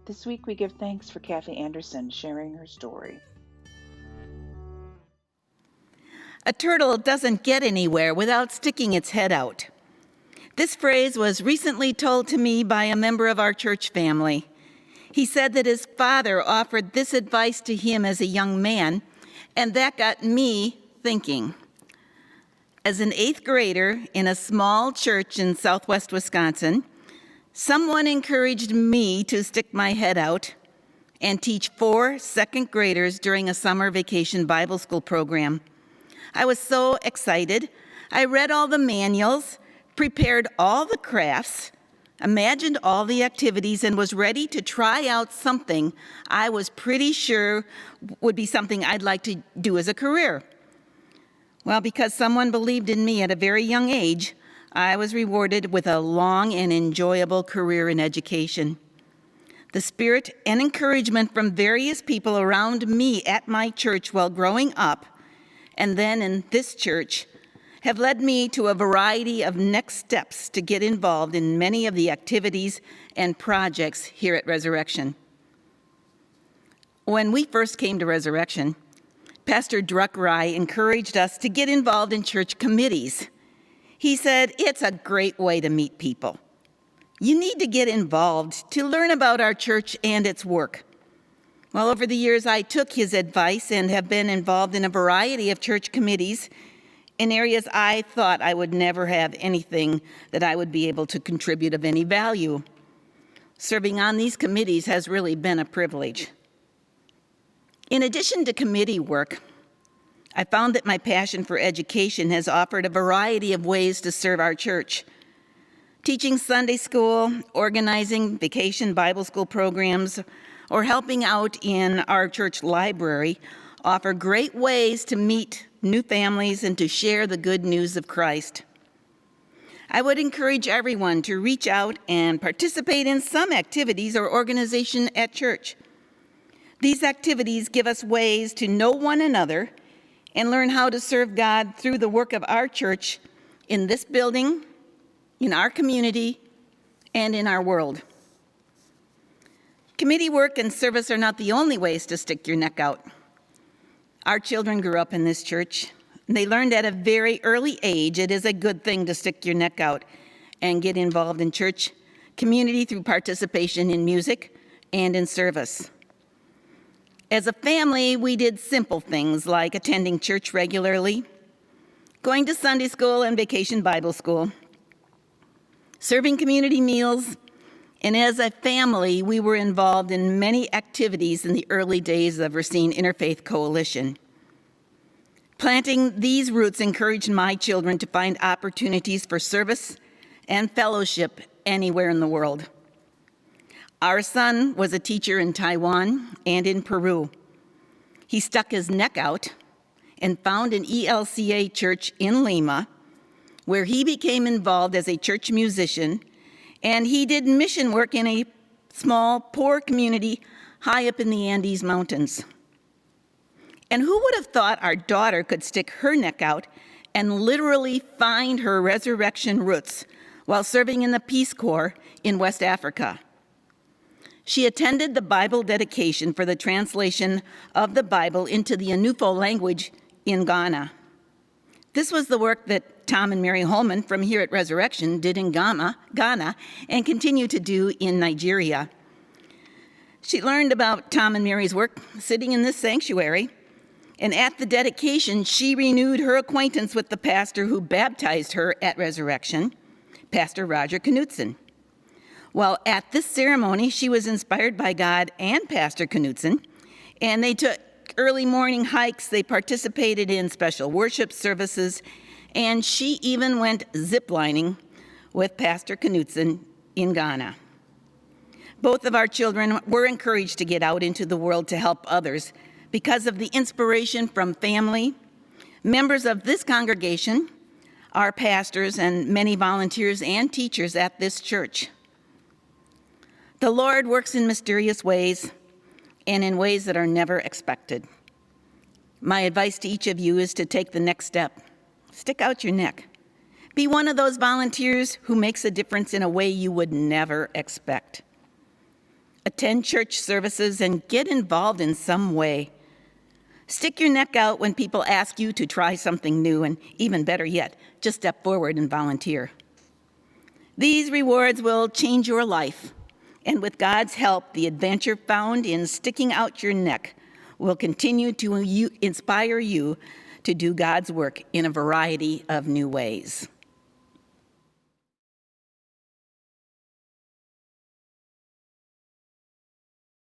This week we give thanks for Kathy Anderson sharing her story. A turtle doesn't get anywhere without sticking its head out. This phrase was recently told to me by a member of our church family. He said that his father offered this advice to him as a young man, and that got me thinking. As an 8th grader in a small church in southwest Wisconsin, someone encouraged me to stick my head out and teach 4 second graders during a summer vacation Bible school program. I was so excited. I read all the manuals, prepared all the crafts, imagined all the activities, and was ready to try out something I was pretty sure would be something I'd like to do as a career. Well, because someone believed in me at a very young age, I was rewarded with a long and enjoyable career in education. The spirit and encouragement from various people around me at my church while growing up, and then in this church, have led me to a variety of next steps to get involved in many of the activities and projects here at Resurrection. When we first came to Resurrection, Pastor Druck-Rye encouraged us to get involved in church committees. He said, "It's a great way to meet people. You need to get involved to learn about our church and its work." Well, over the years, I took his advice and have been involved in a variety of church committees in areas I thought I would never have anything that I would be able to contribute of any value. Serving on these committees has really been a privilege. In addition to committee work, I found that my passion for education has offered a variety of ways to serve our church. Teaching Sunday school, organizing vacation Bible school programs, or helping out in our church library offer great ways to meet new families and to share the good news of Christ. I would encourage everyone to reach out and participate in some activities or organization at church. These activities give us ways to know one another and learn how to serve God through the work of our church in this building, in our community, and in our world. Committee work and service are not the only ways to stick your neck out. Our children grew up in this church. They learned at a very early age it is a good thing to stick your neck out and get involved in church community through participation in music and in service. As a family, we did simple things like attending church regularly, going to Sunday school and vacation Bible school, serving community meals, and as a family, we were involved in many activities in the early days of Racine Interfaith Coalition. Planting these roots encouraged my children to find opportunities for service and fellowship anywhere in the world. Our son was a teacher in Taiwan and in Peru. He stuck his neck out and found an ELCA church in Lima, where he became involved as a church musician, and he did mission work in a small, poor community high up in the Andes Mountains. And who would have thought our daughter could stick her neck out and literally find her resurrection roots while serving in the Peace Corps in West Africa? She attended the Bible dedication for the translation of the Bible into the Anufo language in Ghana. This was the work that Tom and Mary Holman from here at Resurrection did in Ghana, and continue to do in Nigeria. She learned about Tom and Mary's work sitting in this sanctuary, and at the dedication, she renewed her acquaintance with the pastor who baptized her at Resurrection, Pastor Roger Knutson. Well, at this ceremony, she was inspired by God and Pastor Knutson, and they took early morning hikes, they participated in special worship services, and she even went ziplining with Pastor Knutson in Ghana. Both of our children were encouraged to get out into the world to help others because of the inspiration from family, members of this congregation, our pastors, and many volunteers and teachers at this church. The Lord works in mysterious ways and in ways that are never expected. My advice to each of you is to take the next step. Stick out your neck. Be one of those volunteers who makes a difference in a way you would never expect. Attend church services and get involved in some way. Stick your neck out when people ask you to try something new, and even better yet, just step forward and volunteer. These rewards will change your life, and with God's help, the adventure found in sticking out your neck will continue to inspire you to do God's work in a variety of new ways.